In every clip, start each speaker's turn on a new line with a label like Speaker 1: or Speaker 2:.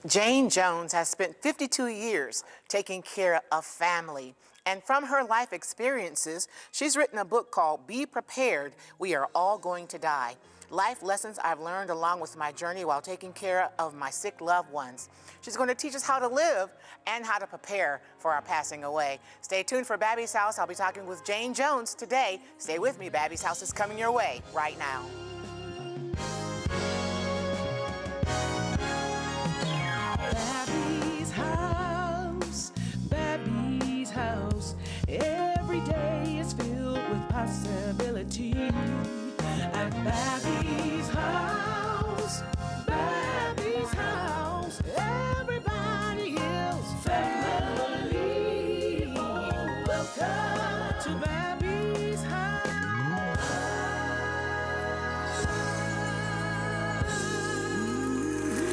Speaker 1: Jane Jones has spent 52 years taking care of family. And from her life experiences, she's written a book called Be Prepared, We Are All Going to Die. Life lessons I've learned along with my journey while taking care of my sick loved ones. She's going to teach us how to live and how to prepare for our passing away. Stay tuned for Babbie's House. I'll be talking with Jane Jones today. Stay with me. Babbie's House is coming your way right now.
Speaker 2: Babbie's house, Babbie's house. Every day is filled with possibility. At Babbie's house, Babbie's house. Everybody is family. Welcome to Babbie's house.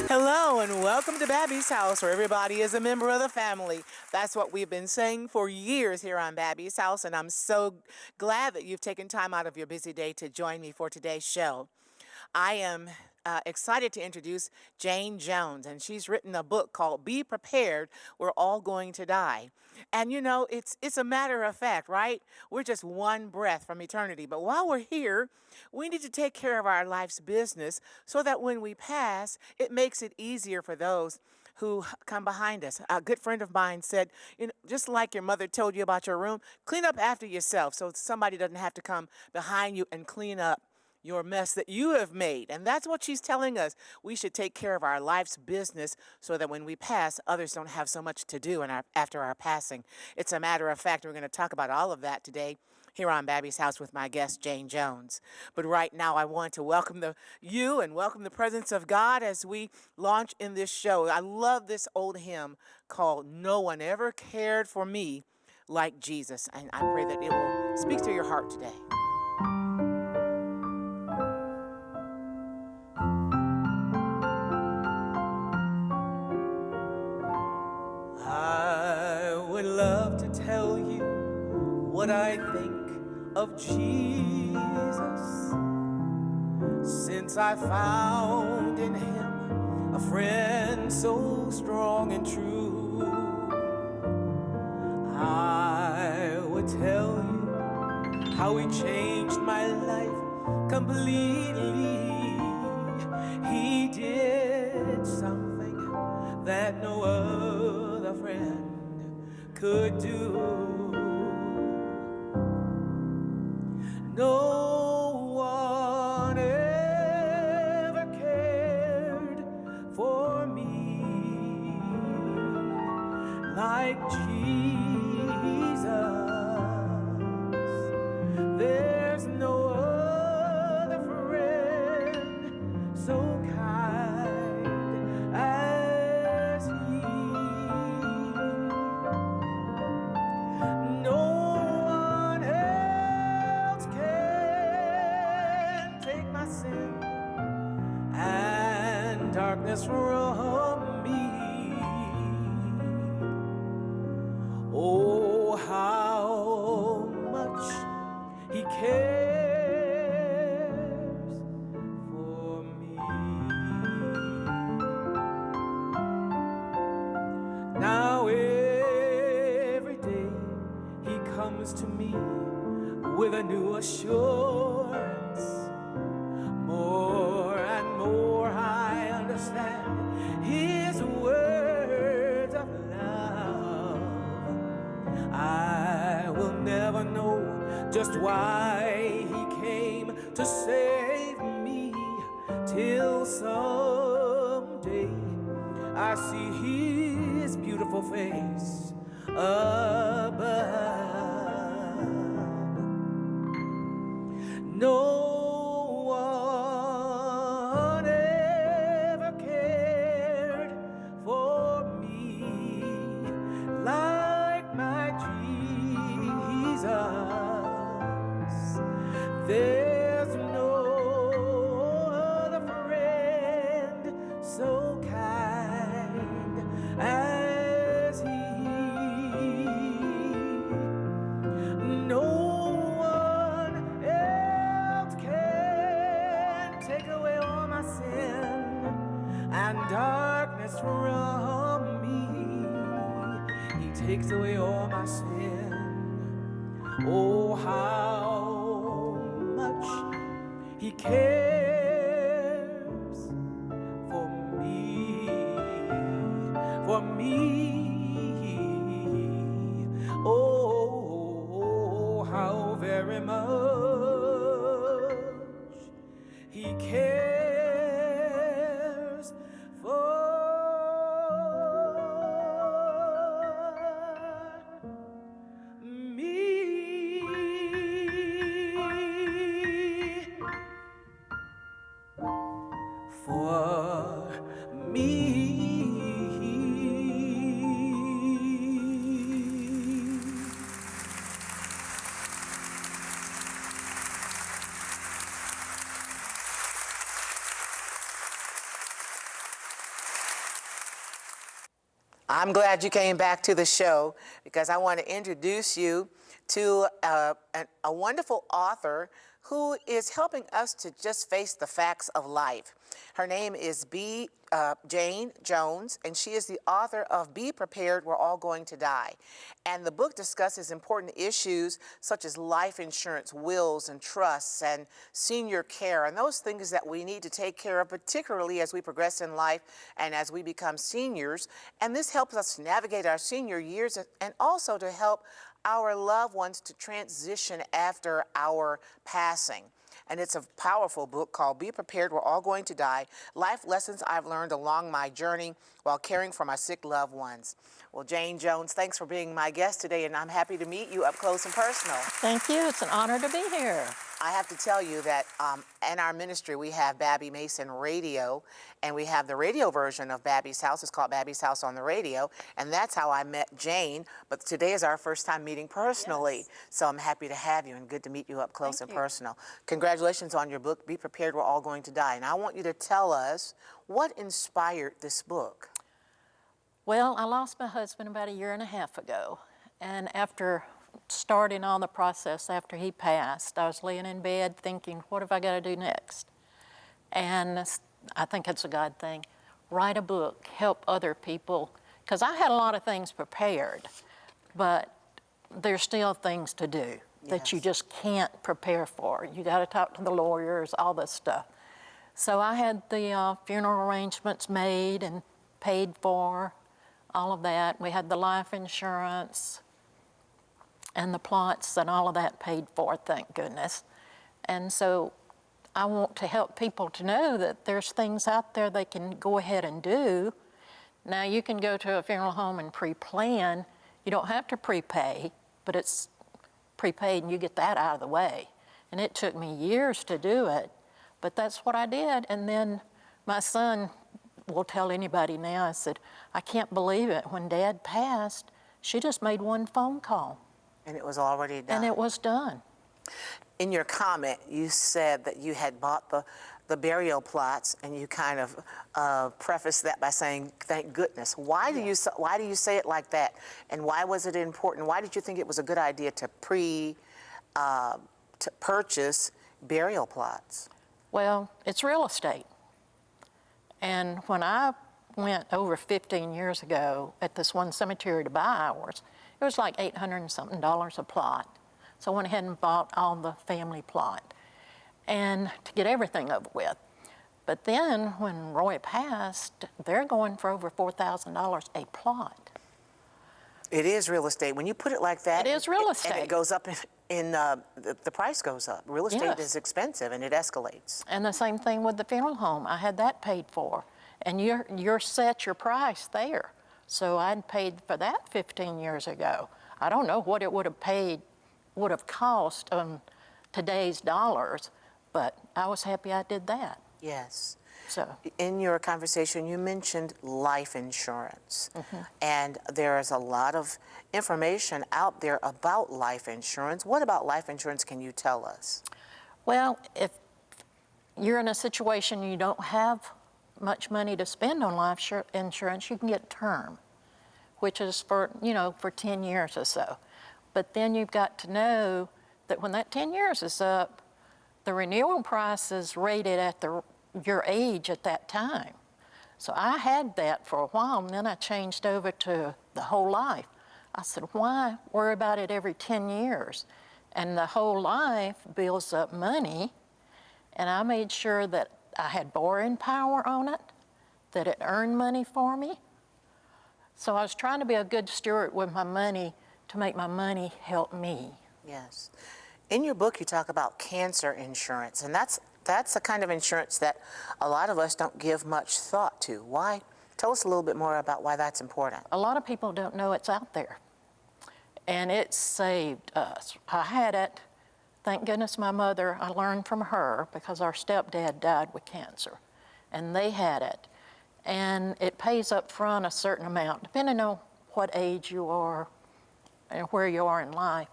Speaker 1: Hello and welcome to Babbie's House, where everybody is a member of the family. That's what we've been saying for years here on Babbie's House, and I'm so glad that you've taken time out of your busy day to join me for today's show. I am excited to introduce Jane Jones, and she's written a book called Be Prepared, We're All Going to Die. And you know, it's a matter of fact, right? We're just one breath from eternity. But while we're here, we need to take care of our life's business so that when we pass, it makes it easier for those who come behind us. A good friend of mine said, you know, just like your mother told you about your room, clean up after yourself so somebody doesn't have to come behind you and clean up your mess that you have made. And that's what she's telling us. We should take care of our life's business so that when we pass, others don't have so much to do after our passing. It's a matter of fact. We're going to talk about all of that today here on Babbie's House with my guest, Jane Jones. But right now, I want to welcome you and welcome the presence of God as we launch in this show. I love this old hymn called No One Ever Cared for Me Like Jesus. And I pray that it will speak to your heart today. I would love to tell you what I think of Jesus, since I found in him a friend so strong and true. I would tell you how he changed my life completely. He did something that no other friend could do. No one ever cared for me like Jesus. There's no other friend so kind as he. No one else can take my sin and darkness from me. Oh, how much he cares for me. Now every day he comes to me with a new assurance. More and more I understand his words of love. I will never know just why he came to save me, till someday I see his beautiful face above. No one ever cared for me like my Jesus. There's no other friend so kind as he.
Speaker 2: darkness from me. He takes away all my sin. Oh, how much He cares for me, for me. Oh, how very much He cares for me. For me.
Speaker 1: I'm glad you came back to the show because I want to introduce you to a wonderful author who is helping us to just face the facts of life. Her name is Jane Jones, and she is the author of Be Prepared, We're All Going to Die. And the book discusses important issues such as life insurance, wills and trusts, and senior care, and those things that we need to take care of, particularly as we progress in life and as we become seniors. And this helps us navigate our senior years and also to help our loved ones to transition after our passing. And it's a powerful book called Be Prepared, We're All Going to Die, Life Lessons I've Learned Along My Journey While Caring for My Sick Loved Ones. Well, Jane Jones, thanks for being my guest today, and I'm happy to meet you up close and personal.
Speaker 3: Thank you. It's an honor to be here.
Speaker 1: I have to tell you that in our ministry, we have Babbie Mason Radio, and we have the radio version of Babbie's House. It's called Babbie's House on the Radio, and that's how I met Jane. But today is our first time meeting personally,
Speaker 3: Yes.
Speaker 1: so I'm happy to have you and good to meet you up close
Speaker 3: Thank
Speaker 1: and
Speaker 3: you.
Speaker 1: personal. Congratulations on your book, Be Prepared, We're All Going to Die. And I want you to tell us what inspired this book.
Speaker 3: Well, I lost my husband about 1.5 years ago, and after starting on the process after he passed, I was laying in bed thinking, what have I got to do next? And I think it's a God thing. Write a book, help other people, because I had a lot of things prepared, but there's still things to do that you
Speaker 1: Yes.
Speaker 3: just can't prepare for. You got to talk to the lawyers, all this stuff. So I had the funeral arrangements made and paid for, all of that. We had the life insurance and the plots and all of that paid for, thank goodness. And so I want to help people to know that there's things out there they can go ahead and do. Now, you can go to a funeral home and pre-plan. You don't have to prepay, but it's prepaid and you get that out of the way. And it took me years to do it, but that's what I did. And then my son will tell anybody now, I said, I can't believe it. When Dad passed, she just made one phone call.
Speaker 1: And it was already done.
Speaker 3: And it was done.
Speaker 1: In your comment, you said that you had bought the burial plots, and you kind of prefaced that by saying, "Thank goodness." Why do you say it like that? And why was it important? Why did you think it was a good idea to purchase burial plots?
Speaker 3: Well, it's real estate. And when I went over 15 years ago at this one cemetery to buy ours, it was like $800 and something a plot. So I went ahead and bought all the family plot and to get everything over with. But then when Roy passed, they're going for over $4,000 a plot.
Speaker 1: It is real estate. When you put it like that,
Speaker 3: It is real
Speaker 1: and
Speaker 3: estate.
Speaker 1: it goes up the price goes up. Real estate
Speaker 3: Yes.
Speaker 1: is expensive, and it escalates.
Speaker 3: And the same thing with the funeral home. I had that paid for. And you're set your price there. So I'd paid for that 15 years ago. I don't know what it would have cost on today's dollars, but I was happy I did that.
Speaker 1: Yes.
Speaker 3: So
Speaker 1: In your conversation, you mentioned life insurance. And there is a lot of information out there about life insurance. What about life insurance can you tell us?
Speaker 3: well, if you're in a situation you don't have much money to spend on life insurance, you can get term, which is for 10 years or so. But then you've got to know that when that 10 years is up, the renewal price is rated at your age at that time. So I had that for a while, and then I changed over to the whole life. I said, why worry about it every 10 years? And the whole life builds up money, and I made sure that I had borrowing power on it, that it earned money for me. So I was trying to be a good steward with my money to make my money help me.
Speaker 1: Yes. In your book, you talk about cancer insurance, and that's the kind of insurance that a lot of us don't give much thought to. Why? Tell us a little bit more about why that's important.
Speaker 3: A lot of people don't know it's out there, and it saved us. I had it. Thank goodness my mother, I learned from her because our stepdad died with cancer, and they had it. And it pays up front a certain amount, depending on what age you are and where you are in life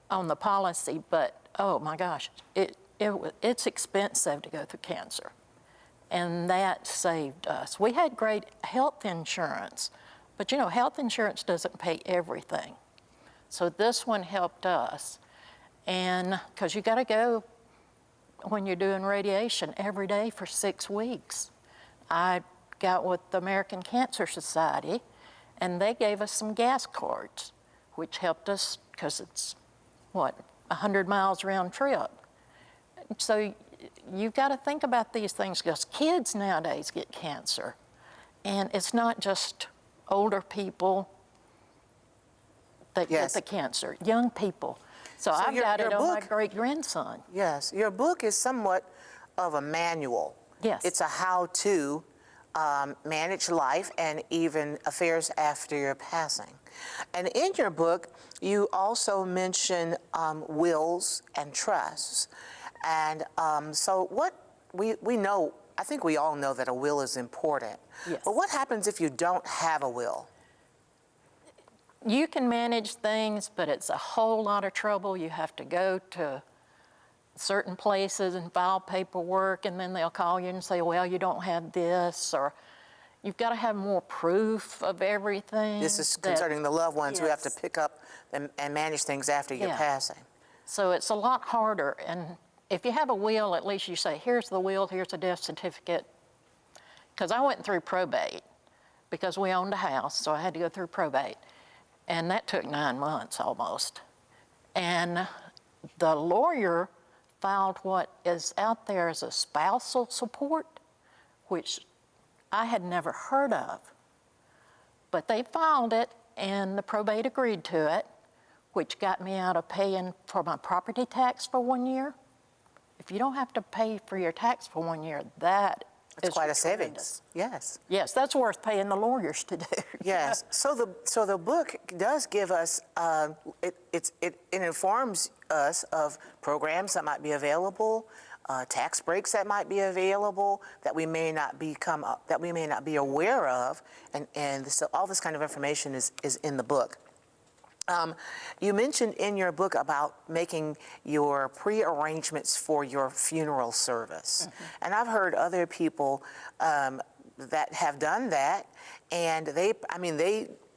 Speaker 3: on the policy. But oh my gosh, it's expensive to go through cancer, and that saved us. We had great health insurance, but you know, health insurance doesn't pay everything. So this one helped us, and because you got to go when you're doing radiation every day for 6 weeks. I got with the American Cancer Society, and they gave us some gas cards, which helped us because it's, what, 100 miles round trip. So you've got to think about these things because kids nowadays get cancer, and it's not just older people that get the cancer, young people. So I've got it on my great-grandson.
Speaker 1: Yes, your book is somewhat of a manual.
Speaker 3: Yes.
Speaker 1: It's a how-to manage life and even affairs after your passing. And in your book, you also mention wills and trusts. And so what we know, I think we all know that a will is important.
Speaker 3: Yes.
Speaker 1: But what happens if you don't have a will?
Speaker 3: You can manage things, but it's a whole lot of trouble. You have to go to certain places and file paperwork, and then they'll call you and say, well, you don't have this, or you've got to have more proof of everything.
Speaker 1: This is concerning the loved ones who have to pick up and manage things after your passing.
Speaker 3: So it's a lot harder, and if you have a will, at least you say, here's the will, here's a death certificate. Because I went through probate because we owned a house, so I had to go through probate. And that took 9 months almost. And the lawyer filed what is out there as a spousal support, which I had never heard of. But they filed it, and the probate agreed to it, which got me out of paying for my property tax for 1 year. If you don't have to pay for your tax for 1 year, that's
Speaker 1: quite a savings. Yes.
Speaker 3: Yes, that's worth paying the lawyers to do.
Speaker 1: Yes. So the book does give us it informs us of programs that might be available, tax breaks that might be available that we may not be aware of, and so all this kind of information is in the book. You mentioned in your book about making your pre-arrangements for your funeral service. Mm-hmm. And I've heard other people that have done that, and they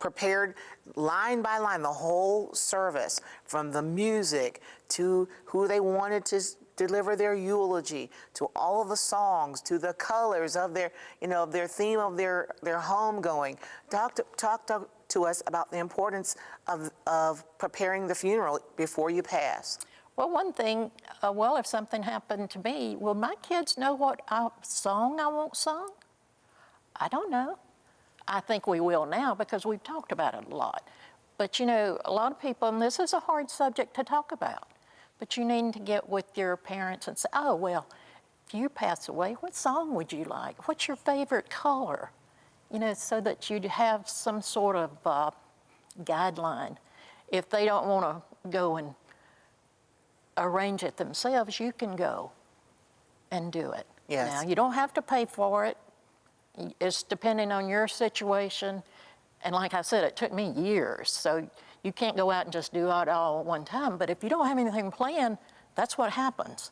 Speaker 1: prepared line by line the whole service, from the music to who they wanted to deliver their eulogy, to all of the songs, to the colors of their theme of their homegoing. Talk to us about the importance of preparing the funeral before you pass.
Speaker 3: Well, one thing, if something happened to me, will my kids know what song I want sung? I don't know. I think we will now because we've talked about it a lot. But you know, a lot of people, and this is a hard subject to talk about, but you need to get with your parents and say, oh, well, if you pass away, what song would you like? What's your favorite color? You know, so that you'd have some sort of guideline. If they don't want to go and arrange it themselves, you can go and do it.
Speaker 1: Yes.
Speaker 3: Now, you don't have to pay for it. It's depending on your situation. And like I said, it took me years. So you can't go out and just do it all at one time. But if you don't have anything planned, that's what happens.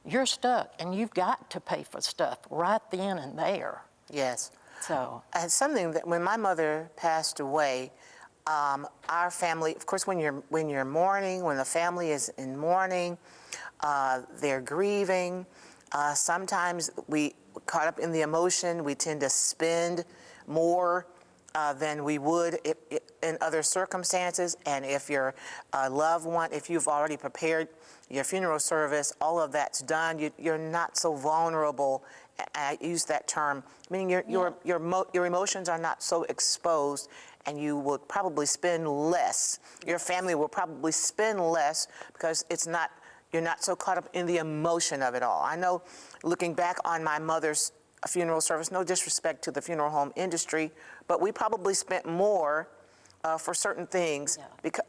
Speaker 3: You're stuck, and you've got to pay for stuff right then and there.
Speaker 1: Yes.
Speaker 3: So.
Speaker 1: And something that when my mother passed away, our family, of course, when you're mourning, when the family is in mourning, they're grieving. Sometimes caught up in the emotion. We tend to spend more than we would in other circumstances. And if your loved one, if you've already prepared your funeral service, all of that's done, you're not so vulnerable. I use that term, meaning your emotions are not so exposed, and you will probably spend less. Your family will probably spend less because you're not so caught up in the emotion of it all. I know, looking back on my mother's funeral service, no disrespect to the funeral home industry, but we probably spent more for certain things,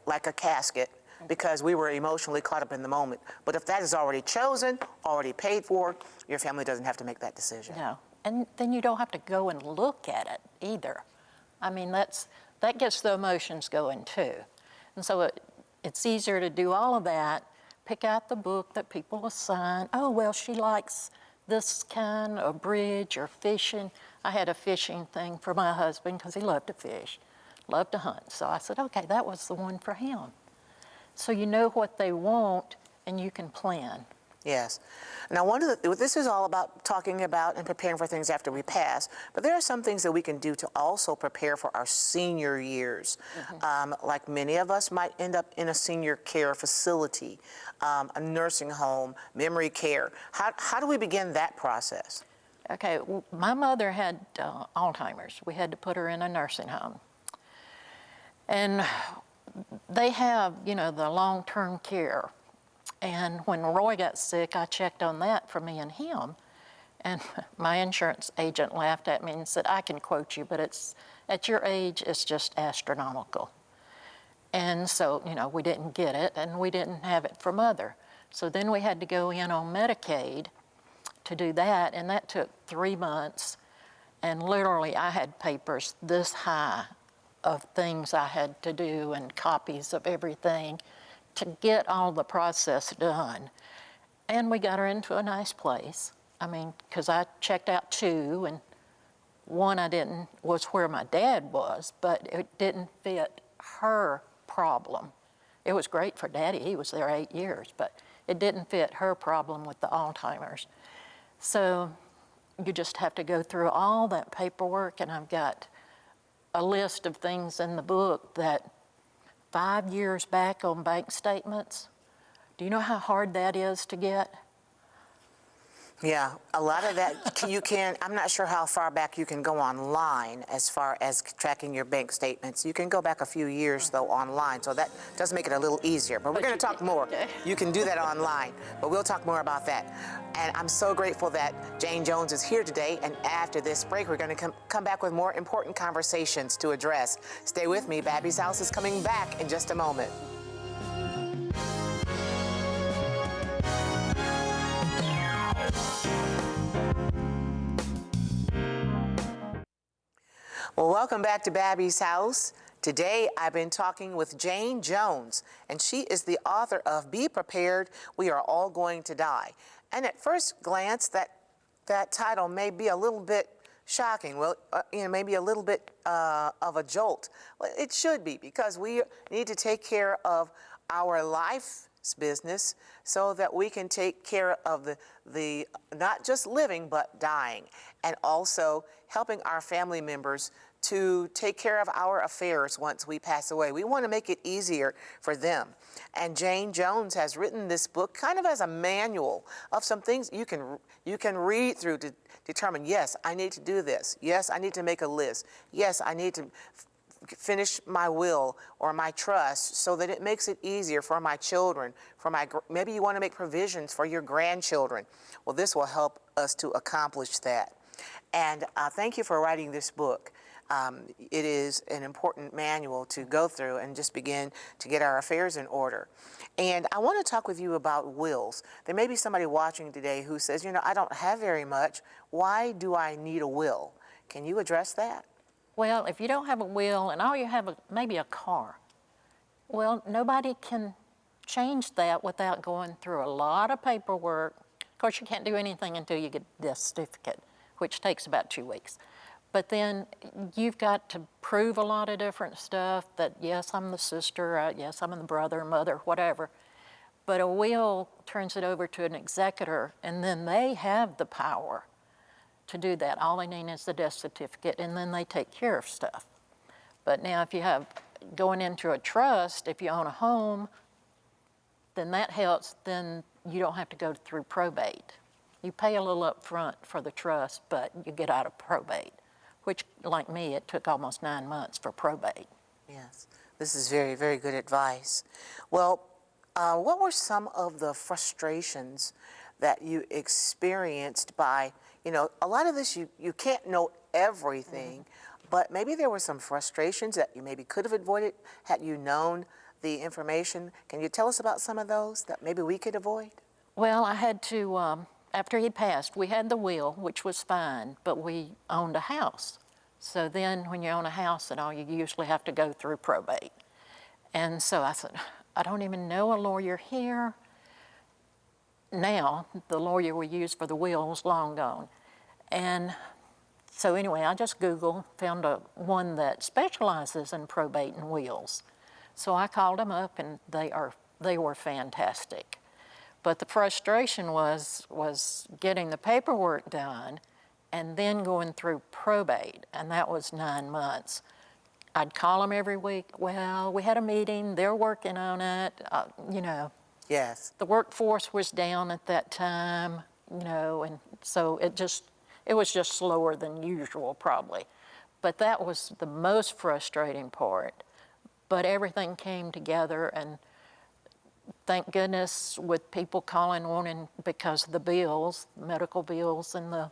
Speaker 1: like a casket, because we were emotionally caught up in the moment. But if that is already chosen, already paid for, your family doesn't have to make that decision.
Speaker 3: No, and then you don't have to go and look at it either. I mean, that gets the emotions going too. And so it's easier to do all of that, pick out the book that people assign. Oh, well, she likes this kind of bridge or fishing. I had a fishing thing for my husband because he loved to fish, loved to hunt. So I said, okay, that was the one for him. So you know what they want and you can plan.
Speaker 1: Yes. Now, this is all about talking about and preparing for things after we pass, but there are some things that we can do to also prepare for our senior years. Like many of us might end up in a senior care facility, a nursing home, memory care. How do we begin that process?
Speaker 3: Okay, well, my mother had Alzheimer's. We had to put her in a nursing home. And they have, the long-term care. And when Roy got sick, I checked on that for me and him. And my insurance agent laughed at me and said, I can quote you, but at your age, it's just astronomical. And so, we didn't get it, and we didn't have it for Mother. So then we had to go in on Medicaid to do that, and that took 3 months. And literally, I had papers this high of things I had to do and copies of everything to get all the process done. And we got her into a nice place. I mean, because I checked out 2, and one was where my dad was, but it didn't fit her problem. It was great for Daddy, he was there 8 years, but it didn't fit her problem with the Alzheimer's. So you just have to go through all that paperwork, and I've got a list of things in the book that 5 years back on bank statements. Do you know how hard that is to get?
Speaker 1: Yeah, a lot of that I'm not sure how far back you can go online as far as tracking your bank statements. You can go back a few years, though, online, so that does make it a little easier. But we're going to talk more.
Speaker 3: Okay.
Speaker 1: You can do that online, but we'll talk more about that. And I'm so grateful that Jane Jones is here today, and after this break, we're going to come back with more important conversations to address. Stay with me. Babbie's House is coming back in just a moment. Well, welcome back to Babbie's House. Today, I've been talking with Jane Jones, and she is the author of Be Prepared, We Are All Going to Die. And at first glance, that title may be a little bit shocking, well, maybe a little bit of a jolt. Well, it should be, because we need to take care of our life's business so that we can take care of the not just living, but dying, and also helping our family members to take care of our affairs once we pass away. We want to make it easier for them. And Jane Jones has written this book kind of as a manual of some things you can read through to determine, yes, I need to do this. Yes, I need to make a list. Yes, I need to finish my will or my trust so that it makes it easier for my children, maybe you want to make provisions for your grandchildren. Well, this will help us to accomplish that. And thank you for writing this book. It is an important manual to go through and just begin to get our affairs in order. And I want to talk with you about wills. There may be somebody watching today who says, I don't have very much. Why do I need a will? Can you address that?
Speaker 3: Well, if you don't have a will and all you have maybe a car, well, nobody can change that without going through a lot of paperwork. Of course, you can't do anything until you get the certificate, which takes about 2 weeks. But then you've got to prove a lot of different stuff that, yes, I'm the sister, yes, I'm the brother, mother, whatever. But a will turns it over to an executor, and then they have the power to do that. All they need is the death certificate, and then they take care of stuff. But now if you have going into a trust, if you own a home, then that helps. Then you don't have to go through probate. You pay a little up front for the trust, but you get out of probate, which, like me, it took almost 9 months for probate.
Speaker 1: Yes, this is very, very good advice. Well, what were some of the frustrations that you experienced by, you know, a lot of this you can't know everything, but maybe there were some frustrations that you maybe could have avoided had you known the information. Can you tell us about some of those that maybe we could avoid?
Speaker 3: Well, I had to, after he passed, we had the will, which was fine, but we owned a house. So then when you own a house and all, you usually have to go through probate. And so I said, I don't even know a lawyer here. Now, the lawyer we used for the will was long gone. And so anyway, I just Googled, found one that specializes in probate and wills. So I called them up, and they were fantastic. But the frustration was getting the paperwork done and then going through probate, and that was 9 months. I'd call them every week. Well, we had a meeting. They're working on it. You know.
Speaker 1: Yes.
Speaker 3: The workforce was down at that time, you know, and so it was just slower than usual, probably. But that was the most frustrating part. But everything came together, and thank goodness, with people calling wanting because of the bills, medical bills and the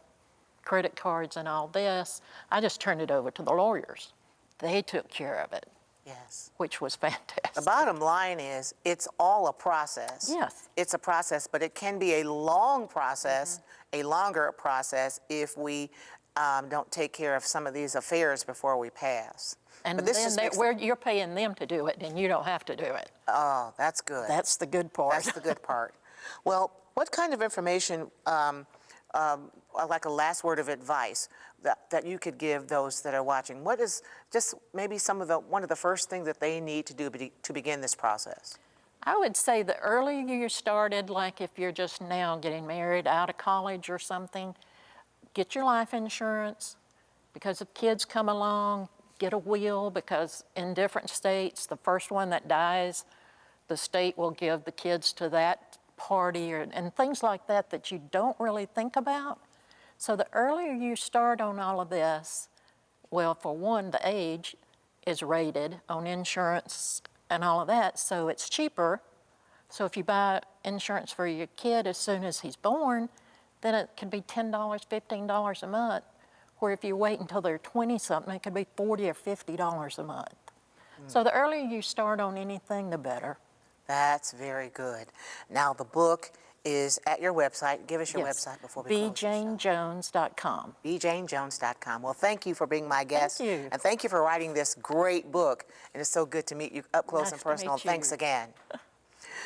Speaker 3: credit cards and all this, I just turned it over to the lawyers. They took care of it.
Speaker 1: Yes.
Speaker 3: Which was fantastic.
Speaker 1: The bottom line is it's all a process.
Speaker 3: Yes.
Speaker 1: It's a process, but it can be a long process, a longer process if we don't take care of some of these affairs before we pass.
Speaker 3: And
Speaker 1: but this
Speaker 3: then
Speaker 1: just makes
Speaker 3: you're paying them to do it, and you don't have to do it.
Speaker 1: Oh, that's good.
Speaker 3: That's the good part.
Speaker 1: That's the good part. Well, what kind of information, like a last word of advice, that you could give those that are watching? What is just maybe one of the first things that they need to do to begin this process?
Speaker 3: I would say the earlier you started, like if you're just now getting married out of college or something, get your life insurance, because if kids come along, get a will, because in different states, the first one that dies, the state will give the kids to that party and things like that that you don't really think about. So the earlier you start on all of this, well, for one, the age is rated on insurance and all of that, so it's cheaper. So if you buy insurance for your kid as soon as he's born, then it can be $10, $15 a month. Where if you wait until they're 20-something, it could be $40 or $50 a month. So the earlier you start on anything, the better.
Speaker 1: That's very good. Now, the book is at your website. Give us your website before we close.
Speaker 3: bjanejones.com.
Speaker 1: bjanejones.com. Well, thank you for being my guest.
Speaker 3: Thank you.
Speaker 1: And thank you for writing this great book. And it's so good to meet you up close and personal. Thanks again.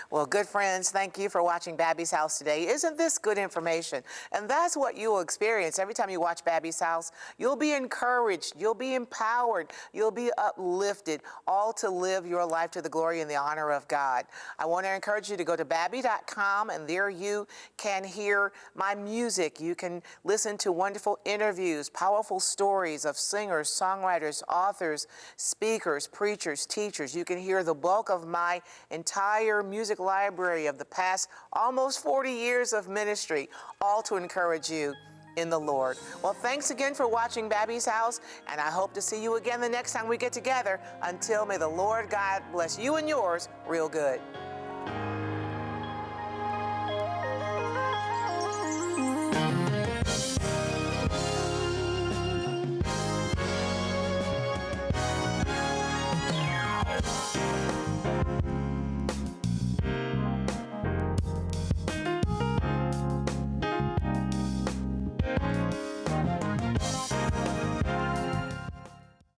Speaker 1: Well, good friends, thank you for watching Babbie's House today. Isn't this good information? And that's what you will experience every time you watch Babbie's House. You'll be encouraged, you'll be empowered, you'll be uplifted, all to live your life to the glory and the honor of God. I want to encourage you to go to Babbie.com, and there you can hear my music. You can listen to wonderful interviews, powerful stories of singers, songwriters, authors, speakers, preachers, teachers. You can hear the bulk of my entire music library of the past almost 40 years of ministry, all to encourage you in the Lord. Well, thanks again for watching Babbie's House, and I hope to see you again the next time we get together. Until, may the Lord God bless you and yours real good.